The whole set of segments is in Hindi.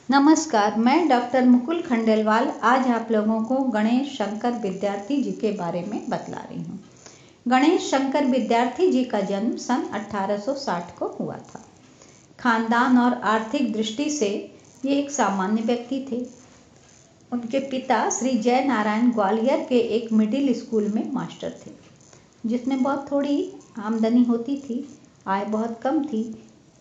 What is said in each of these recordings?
नमस्कार, मैं डॉक्टर मुकुल खंडेलवाल आज आप लोगों को गणेश शंकर विद्यार्थी जी के बारे में बतला रही हूँ। गणेश शंकर विद्यार्थी जी का जन्म सन 1860 को हुआ था। खानदान और आर्थिक दृष्टि से ये एक सामान्य व्यक्ति थे। उनके पिता श्री जय नारायण ग्वालियर के एक मिडिल स्कूल में मास्टर थे, जिसमें बहुत थोड़ी आमदनी होती थी, आय बहुत कम थी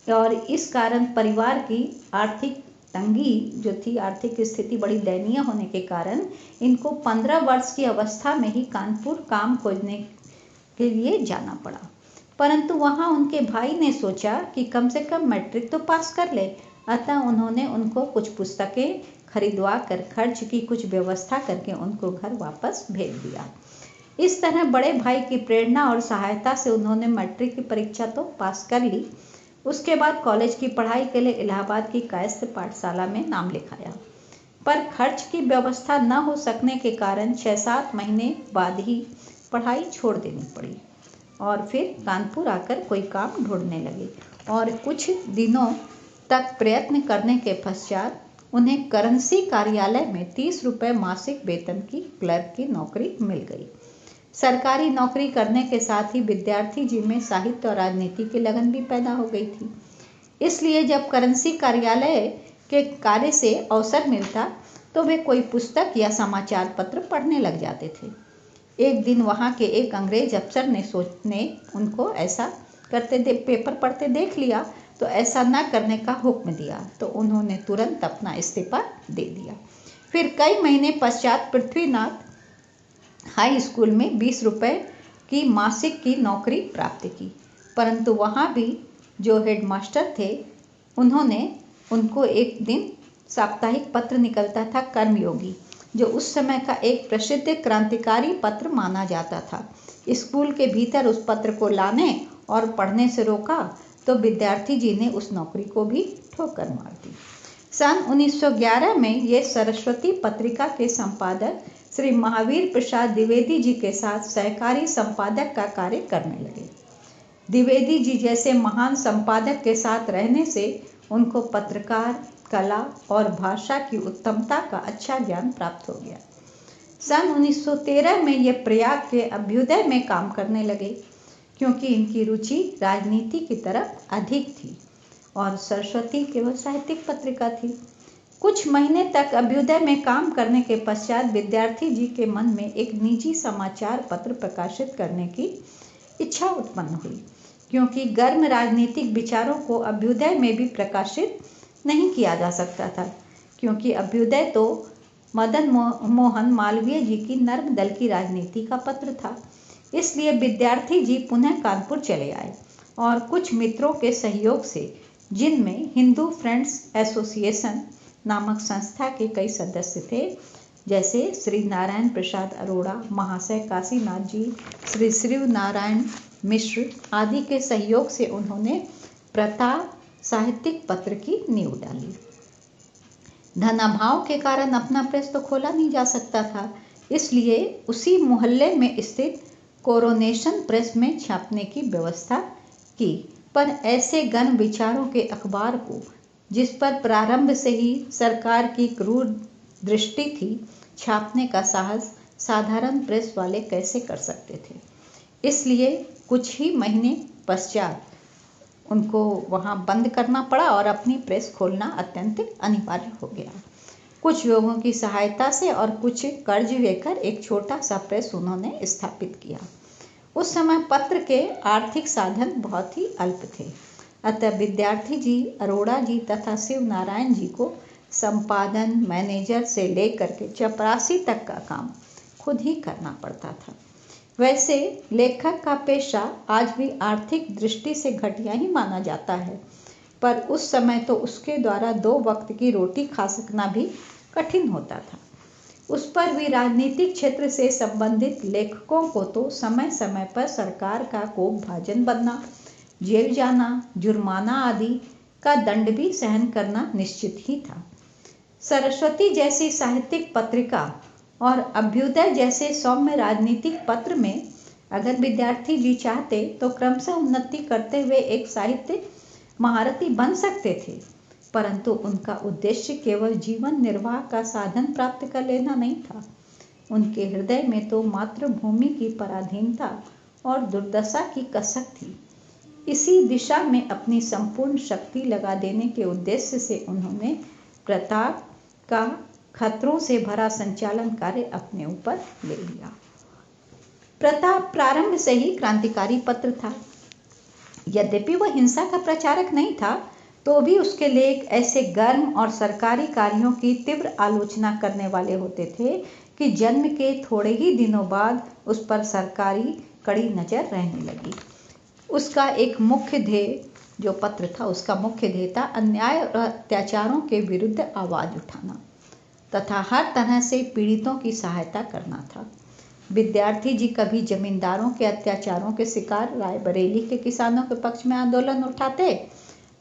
और इस कारण परिवार की आर्थिक तंगी जो थी, आर्थिक स्थिति बड़ी दयनीय होने के कारण इनको 15 वर्ष की अवस्था में ही कानपुर काम खोजने के लिए जाना पड़ा। परंतु वहाँ उनके भाई ने सोचा कि कम से कम मैट्रिक तो पास कर ले, अतः उन्होंने उनको कुछ पुस्तकें खरीदवा कर खर्च की कुछ व्यवस्था करके उनको घर वापस भेज दिया। इस तरह बड़े भाई की प्रेरणा और सहायता से उन्होंने मैट्रिक की परीक्षा तो पास कर ली। उसके बाद कॉलेज की पढ़ाई के लिए इलाहाबाद की कायस्थ पाठशाला में नाम लिखाया, पर खर्च की व्यवस्था न हो सकने के कारण 6-7 महीने बाद ही पढ़ाई छोड़ देनी पड़ी और फिर कानपुर आकर कोई काम ढूंढने लगे और कुछ दिनों तक प्रयत्न करने के पश्चात उन्हें करेंसी कार्यालय में 30 रुपये मासिक वेतन की क्लर्क की नौकरी मिल गई। सरकारी नौकरी करने के साथ ही विद्यार्थी जी में साहित्य और राजनीति की लगन भी पैदा हो गई थी। इसलिए जब करेंसी कार्यालय के कार्य से अवसर मिलता तो वे कोई पुस्तक या समाचार पत्र पढ़ने लग जाते थे। एक दिन वहाँ के एक अंग्रेज अफसर ने उनको ऐसा पेपर पढ़ते देख लिया तो ऐसा न करने का हुक्म दिया, तो उन्होंने तुरंत अपना इस्तीफा दे दिया। फिर कई महीने पश्चात पृथ्वीनाथ हाई स्कूल में 20 रुपये की मासिक की नौकरी प्राप्त की, परंतु वहाँ भी जो हेडमास्टर थे उन्होंने उनको एक दिन साप्ताहिक पत्र निकलता था कर्मयोगी, जो उस समय का एक प्रसिद्ध क्रांतिकारी पत्र माना जाता था। स्कूल के भीतर उस पत्र को लाने और पढ़ने से रोका तो विद्यार्थी जी ने उस नौकरी को भी ठोकर मार दी। सन 1911 में ये सरस्वती पत्रिका के संपादक श्री महावीर प्रसाद द्विवेदी जी के साथ सहकारी संपादक का कार्य करने लगे। द्विवेदी जी जैसे महान संपादक के साथ रहने से उनको पत्रकार कला और भाषा की उत्तमता का अच्छा ज्ञान प्राप्त हो गया। सन 1913 में ये प्रयाग के अभ्युदय में काम करने लगे, क्योंकि इनकी रुचि राजनीति की तरफ अधिक थी और सरस्वती केवल साहित्यिक पत्रिका थी। कुछ महीने तक अभ्युदय में काम करने के पश्चात विद्यार्थी जी के मन में एक निजी समाचार पत्र प्रकाशित करने की इच्छा उत्पन्न हुई, क्योंकि गर्म राजनीतिक विचारों को अभ्युदय में भी प्रकाशित नहीं किया जा सकता था, क्योंकि अभ्युदय तो मदन मोहन मालवीय जी की नर्म दल की राजनीति का पत्र था। इसलिए विद्यार्थी जी पुनः कानपुर चले आए और कुछ मित्रों के सहयोग से, जिनमें हिंदू फ्रेंड्स एसोसिएशन नामक संस्था के कई सदस्य थे, जैसे श्री नारायण प्रसाद अरोड़ा, महाशय काशीनाथ जी, श्री शिव नारायण मिश्र आदि के सहयोग से उन्होंने प्रताप साहित्यिक पत्र की नींव डाली। धनाभाव के कारण अपना प्रेस तो खोला नहीं जा सकता था, इसलिए उसी मोहल्ले में स्थित कोरोनेशन प्रेस में छापने की व्यवस्था की, पर ऐसे गण विचारों के अखबार को, जिस पर प्रारंभ से ही सरकार की क्रूर दृष्टि थी, छापने का साहस साधारण प्रेस वाले कैसे कर सकते थे। इसलिए कुछ ही महीने पश्चात उनको वहाँ बंद करना पड़ा और अपनी प्रेस खोलना अत्यंत अनिवार्य हो गया। कुछ लोगों की सहायता से और कुछ कर्ज लेकर एक छोटा सा प्रेस उन्होंने स्थापित किया। उस समय पत्र के आर्थिक साधन बहुत ही अल्प थे, अतः विद्यार्थी जी अरोड़ा जी तथा शिव नारायण जी को संपादन, मैनेजर से लेकर के चपरासी तक का काम खुद ही करना पड़ता था। वैसे लेखक का पेशा आज भी आर्थिक दृष्टि से घटिया ही माना जाता है, पर उस समय तो उसके द्वारा 2 वक्त की रोटी खा सकना भी कठिन होता था। उस पर भी राजनीतिक क्षेत्र से संबंधित लेखकों को तो समय समय पर सरकार का कोप भाजन बनना, जेल जाना, जुर्माना आदि का दंड भी सहन करना निश्चित ही था। सरस्वती जैसी साहित्यिक पत्रिका और अभ्युदय जैसे सौम्य राजनीतिक पत्र में अगर विद्यार्थी जी चाहते तो क्रमशः उन्नति करते हुए एक साहित्य महारथी बन सकते थे, परंतु उनका उद्देश्य केवल जीवन निर्वाह का साधन प्राप्त कर लेना नहीं था। उनके हृदय में तो मातृभूमि की पराधीनता और दुर्दशा की कसक थी। इसी दिशा में अपनी संपूर्ण शक्ति लगा देने के उद्देश्य से उन्होंने प्रताप का खतरों से भरा संचालन कार्य अपने ऊपर ले लिया। प्रताप प्रारंभ से ही क्रांतिकारी पत्र था। यद्यपि वह हिंसा का प्रचारक नहीं था, तो भी उसके लेख ऐसे गर्म और सरकारी कार्यों की तीव्र आलोचना करने वाले होते थे कि जन्म के थोड़े ही दिनों बाद उस पर सरकारी कड़ी नजर रहने लगी। उसका एक मुख्य ध्येय, जो पत्र था उसका मुख्य ध्येय था अन्याय और अत्याचारों के विरुद्ध आवाज उठाना तथा हर तरह से पीड़ितों की सहायता करना था। विद्यार्थी जी कभी जमींदारों के अत्याचारों के शिकार रायबरेली के किसानों के पक्ष में आंदोलन उठाते,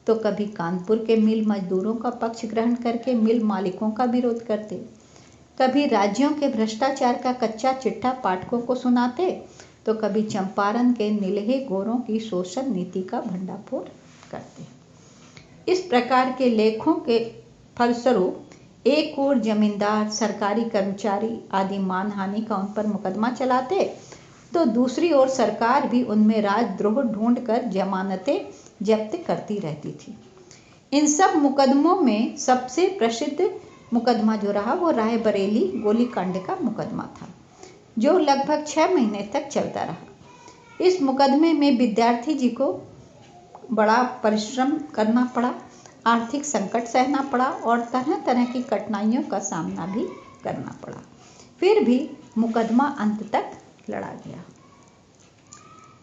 तो कभी कानपुर के मिल मजदूरों का पक्ष ग्रहण करके मिल मालिकों का विरोध करते, कभी राज्यों के भ्रष्टाचार का कच्चा चिट्ठा पाठकों को सुनाते, तो कभी चंपारण के नीलहे गोरों की शोषण नीति का भंडाफोड़ करते। इस प्रकार के लेखों के फलस्वरूप एक ओर जमींदार, सरकारी कर्मचारी आदि मानहानि का उन पर मुकदमा चलाते, तो दूसरी ओर सरकार भी उनमें राजद्रोह ढूंढकर जमानतें जब्त करती रहती थी। इन सब मुकदमों में सबसे प्रसिद्ध मुकदमा जो रहा वो रायबरेली गोलीकांड का मुकदमा था, जो लगभग 6 महीने तक चलता रहा। इस मुकदमे में विद्यार्थी जी को बड़ा परिश्रम करना पड़ा, आर्थिक संकट सहना पड़ा और तरह तरह की कठिनाइयों का सामना भी करना पड़ा। फिर भी मुकदमा अंत तक लड़ा गया।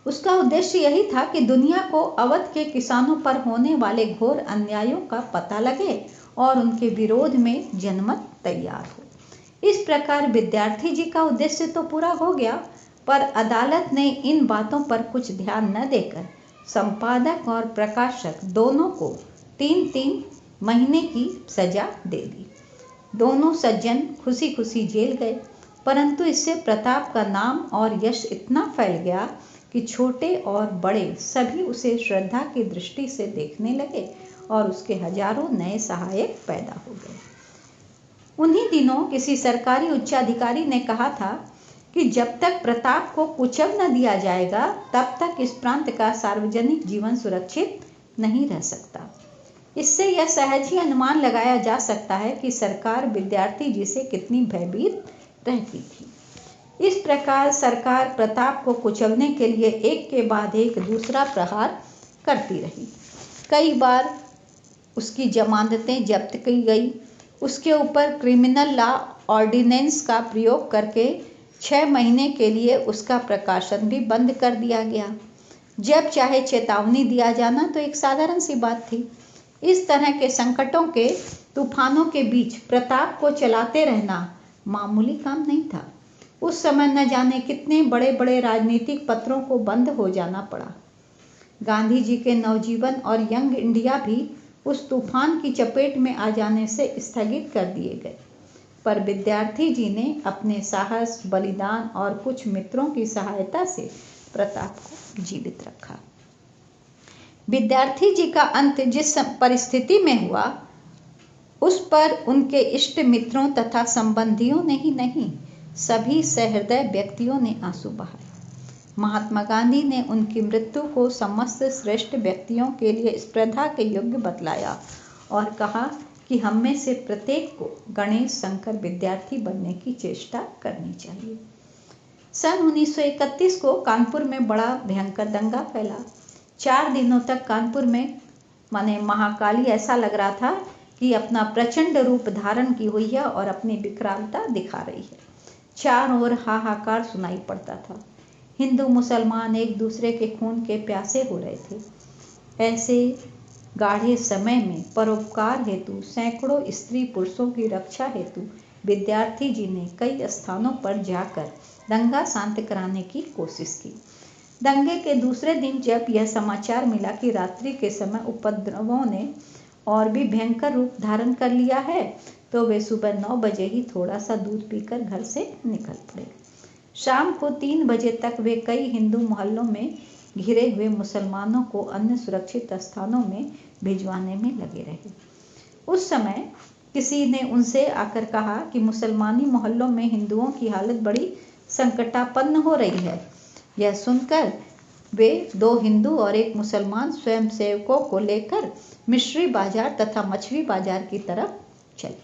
उसका उद्देश्य यही था कि दुनिया को अवध के किसानों पर होने वाले घोर अन्यायों का पता लगे और उनके विरोध में जनमत तैयार हो। इस प्रकार विद्यार्थी जी का उद्देश्य तो पूरा हो गया, पर अदालत ने इन बातों पर कुछ ध्यान न देकर संपादक और प्रकाशक दोनों को 3-3 महीने की सजा दे दी। दोनों सज्जन खुशी खुशी जेल गए, परंतु इससे प्रताप का नाम और यश इतना फैल गया कि छोटे और बड़े सभी उसे श्रद्धा की दृष्टि से देखने लगे और उसके हजारों नए सहायक पैदा हो गए। उन्हीं दिनों किसी सरकारी उच्चाधिकारी ने कहा था कि जब तक प्रताप को कुचल न दिया जाएगा, तब तक इस प्रांत का सार्वजनिक जीवन सुरक्षित नहीं रह सकता। इससे यह सहज ही अनुमान लगाया जा सकता है कि सरकार विद्यार्थी जी से कितनी भयभीत रहती थी। इस प्रकार सरकार प्रताप को कुचलने के लिए एक के बाद एक दूसरा प्रहार करती रही। कई बार उसकी जमानतें जब्त की गई, उसके ऊपर क्रिमिनल लॉ ऑर्डिनेंस का प्रयोग करके 6 महीने के लिए उसका प्रकाशन भी बंद कर दिया गया। जब चाहे चेतावनी दिया जाना तो एक साधारण सी बात थी। इस तरह के संकटों के तूफानों के बीच प्रताप को चलाते रहना मामूली काम नहीं था। उस समय न जाने कितने बड़े बड़े राजनीतिक पत्रों को बंद हो जाना पड़ा। गांधी जी के नवजीवन और यंग इंडिया भी उस तूफान की चपेट में आ जाने से स्थगित कर दिए गए, पर विद्यार्थी जी ने अपने साहस, बलिदान और कुछ मित्रों की सहायता से प्रताप को जीवित रखा। विद्यार्थी जी का अंत जिस परिस्थिति में हुआ, उस पर उनके इष्ट मित्रों तथा संबंधियों ने ही नहीं, सभी सहृदय व्यक्तियों ने आंसू बहाए। महात्मा गांधी ने उनकी मृत्यु को समस्त श्रेष्ठ व्यक्तियों के लिए स्पर्धा के योग्य बतलाया और कहा कि हम में से प्रत्येक को गणेश शंकर विद्यार्थी बनने की चेष्टा करनी चाहिए। सन 1931 को कानपुर में बड़ा भयंकर दंगा फैला। 4 दिनों तक कानपुर में माने महाकाली ऐसा लग रहा था कि अपना प्रचंड रूप धारण की हुई है और अपनी विकरालता दिखा रही है। चारों ओर हाहाकार सुनाई पड़ता था। हिंदू मुसलमान एक दूसरे के खून के प्यासे हो रहे थे। ऐसे गाढ़े समय में परोपकार हेतु सैकड़ों स्त्री पुरुषों की रक्षा हेतु विद्यार्थी जी ने कई स्थानों पर जाकर दंगा शांत कराने की कोशिश की। दंगे के दूसरे दिन जब यह समाचार मिला कि रात्रि के समय उपद्रवों ने और भी भयंकर रूप धारण कर लिया है, तो वे सुबह 9 बजे ही थोड़ा सा दूध पीकर घर से निकल पड़े। शाम को 3 बजे तक वे कई हिंदू मोहल्लों में घिरे हुए मुसलमानों को अन्य सुरक्षित स्थानों में भिजवाने में लगे रहे। उस समय किसी ने उनसे आकर कहा कि मुसलमानी मोहल्लों में हिंदुओं की हालत बड़ी संकटापन्न हो रही है। यह सुनकर वे 2 हिंदू और 1 मुसलमान स्वयंसेवकों को लेकर मिश्री बाजार तथा मछली बाजार की तरफ चले,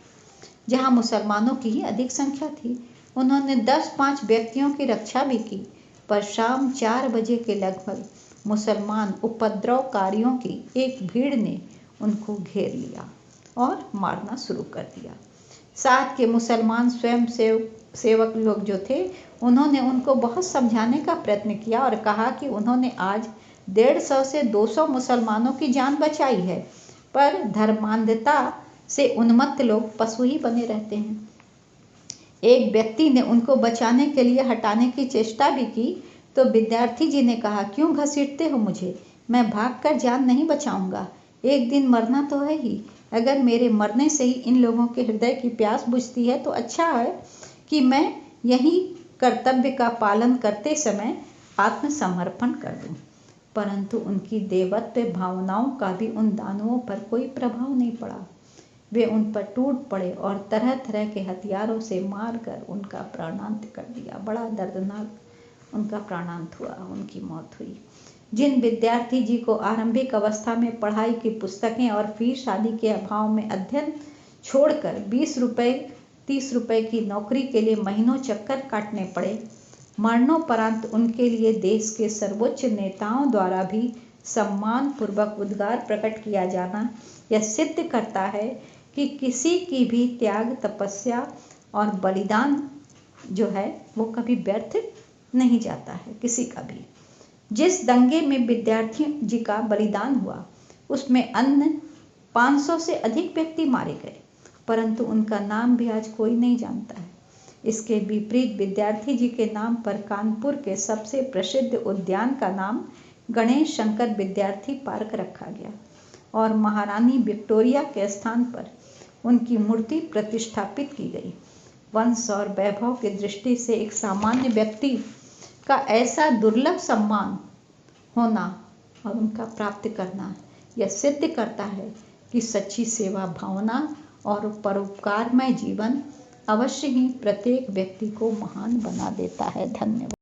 जहां मुसलमानों की ही अधिक संख्या थी। उन्होंने 10-5 व्यक्तियों की रक्षा भी की, पर शाम 4 बजे के लगभग मुसलमान उपद्रवकारियों की एक भीड़ ने उनको घेर लिया और मारना शुरू कर दिया। साथ के मुसलमान सेवक लोग जो थे, उन्होंने उनको बहुत समझाने का प्रयत्न किया और कहा कि उन्होंने आज 150 से 200 मुसलमानों की जान बचाई है, पर धर्मांधता से उन्मत्त लोग पशु ही बने रहते हैं। एक व्यक्ति ने उनको बचाने के लिए हटाने की चेष्टा भी की, तो विद्यार्थी जी ने कहा, क्यों घसीटते हो मुझे? मैं भागकर जान नहीं बचाऊंगा। एक दिन मरना तो है ही। अगर मेरे मरने से ही इन लोगों के हृदय की प्यास बुझती है तो अच्छा है कि मैं यही कर्तव्य का पालन करते समय आत्मसमर्पण कर दूं। परंतु उनकी देवत्व भावनाओं का भी उन दानवों पर कोई प्रभाव नहीं पड़ा। वे उन पर टूट पड़े और तरह तरह के हथियारों से मारकर उनका प्राणांत कर दिया। बड़ा दर्दनाक उनका प्राणांत हुआ, उनकी मौत हुई। जिन विद्यार्थी जी को आरंभिक अवस्था में पढ़ाई की पुस्तकें और फीस आदि के अभाव में अध्ययन छोड़कर 20 रुपए 30 रुपए की नौकरी के लिए महीनों चक्कर काटने पड़े, मरणोपरांत उनके लिए देश के सर्वोच्च नेताओं द्वारा भी सम्मान पूर्वक उद्गार प्रकट किया जाना यह सिद्ध करता है कि किसी की भी त्याग, तपस्या और बलिदान जो है वो कभी व्यर्थ नहीं जाता है, किसी का भी। जिस दंगे में विद्यार्थी जी का बलिदान हुआ, उसमें अन्य 500 से अधिक व्यक्ति मारे गए, परंतु उनका नाम भी आज कोई नहीं जानता है। इसके विपरीत विद्यार्थी जी के नाम पर कानपुर के सबसे प्रसिद्ध उद्यान का नाम गणेश शंकर विद्यार्थी पार्क रखा गया और महारानी विक्टोरिया के स्थान पर उनकी मूर्ति प्रतिष्ठापित की गई। वंश और वैभव की दृष्टि से एक सामान्य व्यक्ति का ऐसा दुर्लभ सम्मान होना और उनका प्राप्त करना यह सिद्ध करता है कि सच्ची सेवा भावना और परोपकारमय जीवन अवश्य ही प्रत्येक व्यक्ति को महान बना देता है। धन्यवाद।